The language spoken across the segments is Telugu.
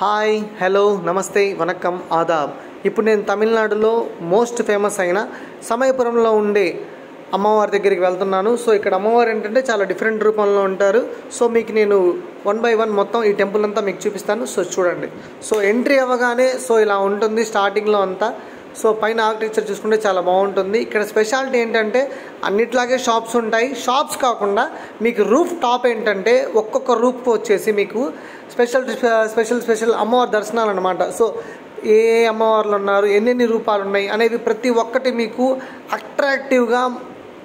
హాయ్ హలో నమస్తే వనక్కం ఆదాబ్. ఇప్పుడు నేను తమిళనాడులో మోస్ట్ ఫేమస్ అయిన సమయపురంలో ఉండే అమ్మవారి దగ్గరికి వెళ్తున్నాను. సో ఇక్కడ అమ్మవారు ఏంటంటే చాలా డిఫరెంట్ రూపంలో ఉంటారు. సో మీకు నేను 1 by 1 మొత్తం ఈ టెంపుల్ అంతా మీకు చూపిస్తాను. సో చూడండి. సో ఎంట్రీ అవ్వగానే సో ఇలా ఉంటుంది స్టార్టింగ్లో అంతా. సో పైన ఆర్కిటెక్చర్ చూసుకుంటే చాలా బాగుంటుంది. ఇక్కడ స్పెషాలిటీ ఏంటంటే అన్నిట్లాగే షాప్స్ ఉంటాయి. షాప్స్ కాకుండా మీకు రూఫ్ టాప్ ఏంటంటే ఒక్కొక్క రూఫ్ వచ్చేసి మీకు స్పెషల్ అమ్మవారి దర్శనాలు అన్నమాట. సో ఏ అమ్మవార్లు ఉన్నారు, ఎన్నెన్ని రూపాలు ఉన్నాయి అనేవి ప్రతి ఒక్కటి మీకు అట్రాక్టివ్గా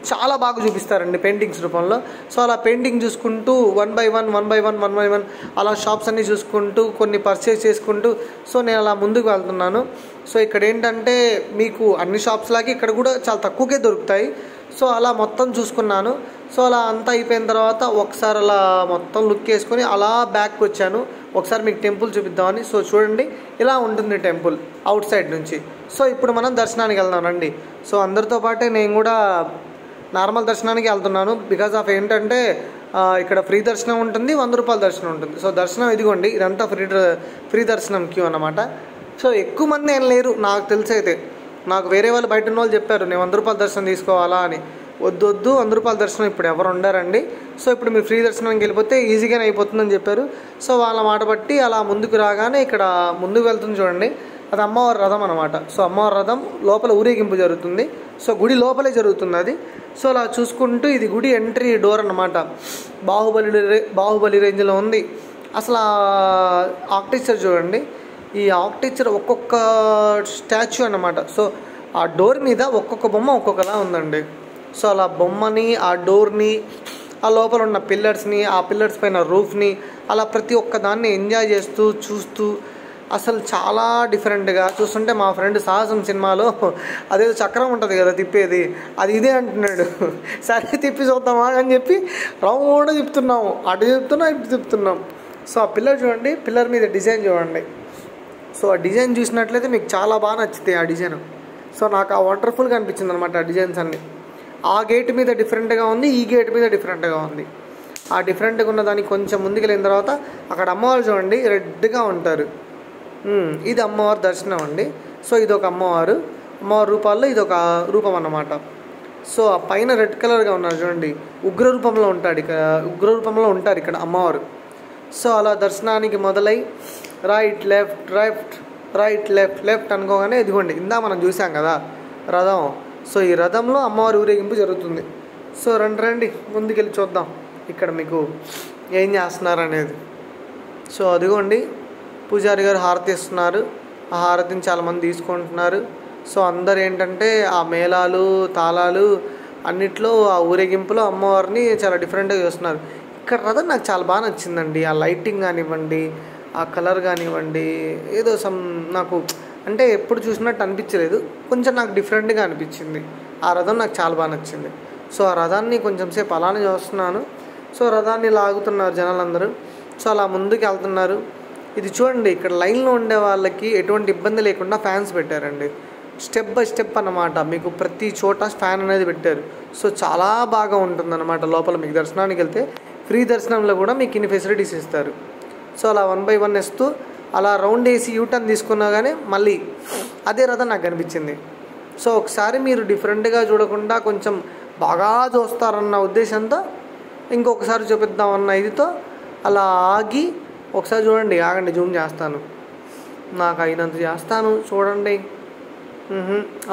చాలా బాగా చూపిస్తారండి పెయింటింగ్స్ రూపంలో. సో అలా పెయింటింగ్ చూసుకుంటూ 1 by 1 అలా షాప్స్ అన్నీ చూసుకుంటూ కొన్ని పర్చేస్ చేసుకుంటూ సో నేను అలా ముందుకు వెళ్తున్నాను. సో ఇక్కడ ఏంటంటే మీకు అన్ని షాప్స్ లాగే ఇక్కడ కూడా చాలా తక్కువకే దొరుకుతాయి. సో అలా మొత్తం చూసుకున్నాను. సో అలా అంతా అయిపోయిన తర్వాత ఒకసారి అలా మొత్తం లుక్ వేసుకొని అలా బ్యాక్కి వచ్చాను. ఒకసారి మీకు టెంపుల్ చూపిద్దామని. సో చూడండి ఇలా ఉంటుంది టెంపుల్ అవుట్ సైడ్ నుంచి. సో ఇప్పుడు మనం దర్శనానికి వెళ్దామండి. సో అందరితో పాటే నేను కూడా నార్మల్ దర్శనానికి వెళ్తున్నాను. బికాజ్ ఆఫ్ ఏంటంటే ఇక్కడ ఫ్రీ దర్శనం ఉంటుంది, 100 రూపాయల దర్శనం ఉంటుంది. సో దర్శనం ఇదిగోండి, ఇదంతా ఫ్రీ దర్శనం క్యూ అన్నమాట. సో ఎక్కువ మంది ఏం లేరు నాకు తెలిసైతే. నాకు వేరే వాళ్ళు బయట ఉన్న వాళ్ళు చెప్పారు నేను 100 రూపాయల దర్శనం తీసుకోవాలా అని. వద్దు 100 రూపాయల దర్శనం ఇప్పుడు ఎవరు ఉండారండి. సో ఇప్పుడు మీరు ఫ్రీ దర్శనానికి వెళ్ళిపోతే ఈజీగానే అయిపోతుందని చెప్పారు. సో వాళ్ళ మాట బట్టి అలా ముందుకు రాగానే ఇక్కడ ముందుకు వెళ్తుంది చూడండి, అది అమ్మవారి రథం అనమాట. సో అమ్మవారి రథం లోపల ఊరేగింపు జరుగుతుంది. సో గుడి లోపలే జరుగుతుంది అది. సో అలా చూసుకుంటూ ఇది గుడి ఎంట్రీ డోర్ అన్నమాట. బాహుబలి రేంజ్లో ఉంది అసలు. ఆర్కిటెక్చర్ చూడండి, ఈ ఆర్కిటెక్చర్ ఒక్కొక్క స్టాచ్యూ అన్నమాట. సో ఆ డోర్ మీద ఒక్కొక్క బొమ్మ ఒక్కొక్కలా ఉందండి. సో అలా బొమ్మని, ఆ డోర్ని, ఆ లోపల ఉన్న పిల్లర్స్ని, ఆ పిల్లర్స్ పైన రూఫ్ని, అలా ప్రతి ఒక్క దాన్ని ఎంజాయ్ చేస్తూ చూస్తూ అసలు చాలా డిఫరెంట్గా చూస్తుంటే మా ఫ్రెండ్ సాహసం సినిమాలో అదేదో చక్రం ఉంటుంది కదా తిప్పేది, అది ఇదే అంటున్నాడు. సరే తిప్పి చూద్దామా అని చెప్పి రౌండ్ తిప్పుతున్నాము, అటు చెప్తున్నాం ఇటు తిప్పుతున్నాం. సో ఆ పిల్లర్ చూడండి, పిల్లర్ మీద డిజైన్ చూడండి. సో ఆ డిజైన్ చూసినట్లయితే మీకు చాలా బాగా నచ్చుతాయి ఆ డిజైన్. సో నాకు ఆ వండర్ఫుల్గా అనిపించింది అనమాట ఆ డిజైన్స్ అన్నీ. ఆ గేట్ మీద డిఫరెంట్గా ఉంది, ఈ గేట్ మీద డిఫరెంట్గా ఉంది. ఆ డిఫరెంట్గా ఉన్న దానికి కొంచెం ముందుకు వెళ్ళిన తర్వాత అక్కడ అమ్మవారు చూడండి రెడ్గా ఉంటారు. ఇది అమ్మవారి దర్శనం అండి. సో ఇదొక అమ్మవారి రూపాల్లో ఇదొక రూపం అన్నమాట. సో ఆ పైన రెడ్ కలర్గా ఉన్నారు చూడండి, ఉగ్ర రూపంలో ఉంటారు ఇక్కడ అమ్మవారు. సో అలా దర్శనానికి మొదలై రైట్ లెఫ్ట్ అనుకోగానే ఇదిగోండి ఇందా మనం చూసాం కదా రథం. సో ఈ రథంలో అమ్మవారి ఊరేగింపు జరుగుతుంది. సో రండి ముందుకెళ్ళి చూద్దాం ఇక్కడ మీకు ఏం చేస్తున్నారు అనేది. సో అదిగోండి పూజారి గారు హారతి ఇస్తున్నారు. ఆ హారతిని చాలామంది తీసుకుంటున్నారు. సో అందరు ఏంటంటే ఆ మేళాలు తాళాలు అన్నిట్లో ఆ ఊరేగింపులో అమ్మవారిని చాలా డిఫరెంట్గా చూస్తున్నారు. ఇక్కడ రథం నాకు చాలా బాగా నచ్చిందండి. ఆ లైటింగ్ కానివ్వండి, ఆ కలర్ కానివ్వండి, ఏదో నాకు అంటే ఎప్పుడు చూసినట్టు అనిపించలేదు, కొంచెం నాకు డిఫరెంట్గా అనిపించింది. ఆ రథం నాకు చాలా బాగా నచ్చింది. సో ఆ రథాన్ని కొంచెం సేపు అలానే చూస్తున్నాను. సో రథాన్ని లాగుతున్నారు జనాలందరూ. సో అలా ముందుకు వెళ్తున్నారు. ఇది చూడండి, ఇక్కడ లైన్లో ఉండే వాళ్ళకి ఎటువంటి ఇబ్బంది లేకుండా ఫ్యాన్స్ పెట్టారండి. స్టెప్ బై స్టెప్ అన్నమాట. మీకు ప్రతి చోట ఫ్యాన్ అనేది పెట్టారు. సో చాలా బాగా ఉంటుందన్నమాట లోపల. మీకు దర్శనానికి వెళ్తే ఫ్రీ దర్శనంలో కూడా మీకు ఇన్ని ఫెసిలిటీస్ ఇస్తారు. సో అలా 1 by 1 వేస్తూ అలా రౌండ్ వేసి యూటర్న్ తీసుకున్నా కానీ మళ్ళీ అదే రథం నాకు అనిపించింది. సో ఒకసారి మీరు డిఫరెంట్గా చూడకుండా కొంచెం బాగా చూస్తారన్న ఉద్దేశంతో ఇంకొకసారి చూపిద్దామన్న ఇదితో అలా ఆగి ఒకసారి చూడండి. ఆగండి, జూమ్ చేస్తాను, నాకు అయినంత చేస్తాను చూడండి.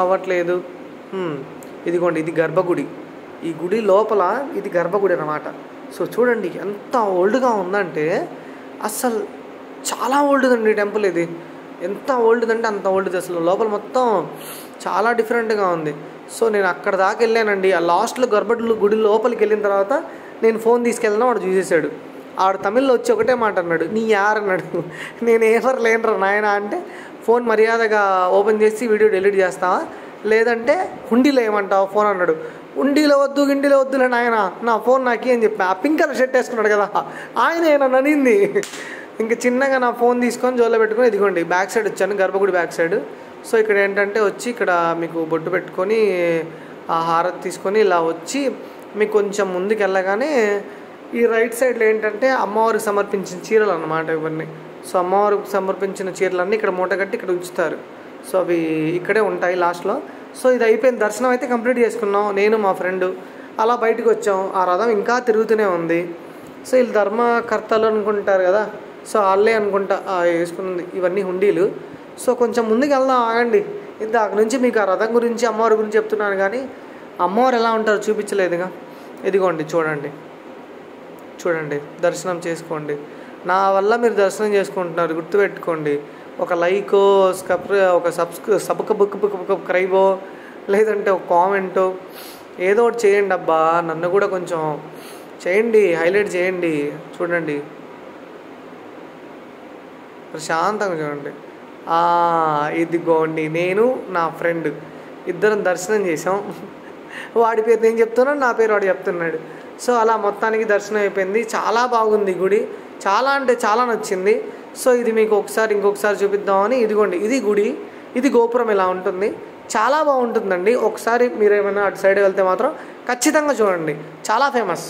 అవ్వట్లేదు. ఇదిగోండి ఇది గర్భగుడి. ఈ గుడి లోపల ఇది గర్భగుడి అన్నమాట. సో చూడండి ఎంత ఓల్డ్గా ఉందంటే అసలు చాలా ఓల్డ్దండి టెంపుల్. ఇది ఎంత ఓల్డ్దంటే అంత ఓల్డ్ది. అసలు లోపల మొత్తం చాలా డిఫరెంట్గా ఉంది. సో నేను అక్కడ దాకా వెళ్ళానండి. ఆ లాస్ట్లో గుడి లోపలికి వెళ్ళిన తర్వాత నేను ఫోన్ తీసుకెళ్ళినా వాడు చూసేసాడు. ఆడు తమిళ్లో వచ్చి ఒకటే మాట అన్నాడు, నీ యారన్నాడు. నేను ఎవరు లేనరా నాయన అంటే, ఫోన్ మర్యాదగా ఓపెన్ చేసి వీడియో డిలీట్ చేస్తావా లేదంటే హుండీలో ఏమంటావా ఫోన్ అన్నాడు. హుండీలో వద్దులే నాయన, నా ఫోన్ నాకి అని చెప్పి ఆ పింక్ కలర్ షర్ట్ వేసుకున్నాడు కదా ఆయన ఏమన్నా అనింది. ఇంకా చిన్నగా నా ఫోన్ తీసుకొని జోలో పెట్టుకొని ఇదిగోండి బ్యాక్ సైడ్ వచ్చాను, గర్భగుడి బ్యాక్ సైడ్. సో ఇక్కడ ఏంటంటే వచ్చి ఇక్కడ మీకు బొట్టు పెట్టుకొని ఆ హారతి తీసుకొని ఇలా వచ్చి మీకు కొంచెం ముందుకు వెళ్ళగానే ఈ రైట్ సైడ్లో ఏంటంటే అమ్మవారికి సమర్పించిన చీరలు అన్నమాట. ఇవన్నీ సో అమ్మవారికి సమర్పించిన చీరలన్నీ ఇక్కడ మూటగట్టి ఇక్కడ ఉంచుతారు. సో అవి ఇక్కడే ఉంటాయి లాస్ట్లో. సో ఇది అయిపోయింది, దర్శనం అయితే కంప్లీట్ చేసుకున్నాం నేను మా ఫ్రెండు. అలా బయటకు వచ్చాం. ఆ రథం ఇంకా తిరుగుతూనే ఉంది. సో వీళ్ళు ధర్మకర్తలు అనుకుంటారు కదా, సో వాళ్ళే అనుకుంటా వేసుకున్నది ఇవన్నీ హుండీలు. సో కొంచెం ముందుకు వెళ్దాం, ఆగండి. ఇందాక నుంచి మీకు ఆ రథం గురించి అమ్మవారి గురించి చెప్తున్నాను కానీ అమ్మవారు ఎలా ఉంటారో చూపించలేదుగా. ఇదిగోండి చూడండి, చూడండి, దర్శనం చేసుకోండి. నా వల్ల మీరు దర్శనం చేసుకుంటున్నారు, గుర్తుపెట్టుకోండి. ఒక లైకో ఒక సబ్స్క్రైబో లేదంటే ఒక కామెంటో ఏదో ఒకటి చేయండి అబ్బా. నన్ను కూడా కొంచెం చేయండి, హైలైట్ చేయండి. చూడండి, ప్రశాంతంగా చూడండి. ఇదిగోండి నేను నా ఫ్రెండ్ ఇద్దరం దర్శనం చేసాం. వాడి పేరు నేను చెప్తున్నాను, నా పేరు వాడు చెప్తున్నాడు. సో అలా మొత్తానికి దర్శనం అయిపోయింది. చాలా బాగుంది గుడి, చాలా అంటే చాలా నచ్చింది. సో ఇది మీకు ఇంకొకసారి చూపిద్దామని. ఇదిగోండి, ఇది గుడి, ఇది గోపురం ఇలా ఉంటుంది. చాలా బాగుంటుందండి. ఒకసారి మీరు ఏమైనా అటు సైడ్ వెళ్తే మాత్రం ఖచ్చితంగా చూడండి, చాలా ఫేమస్.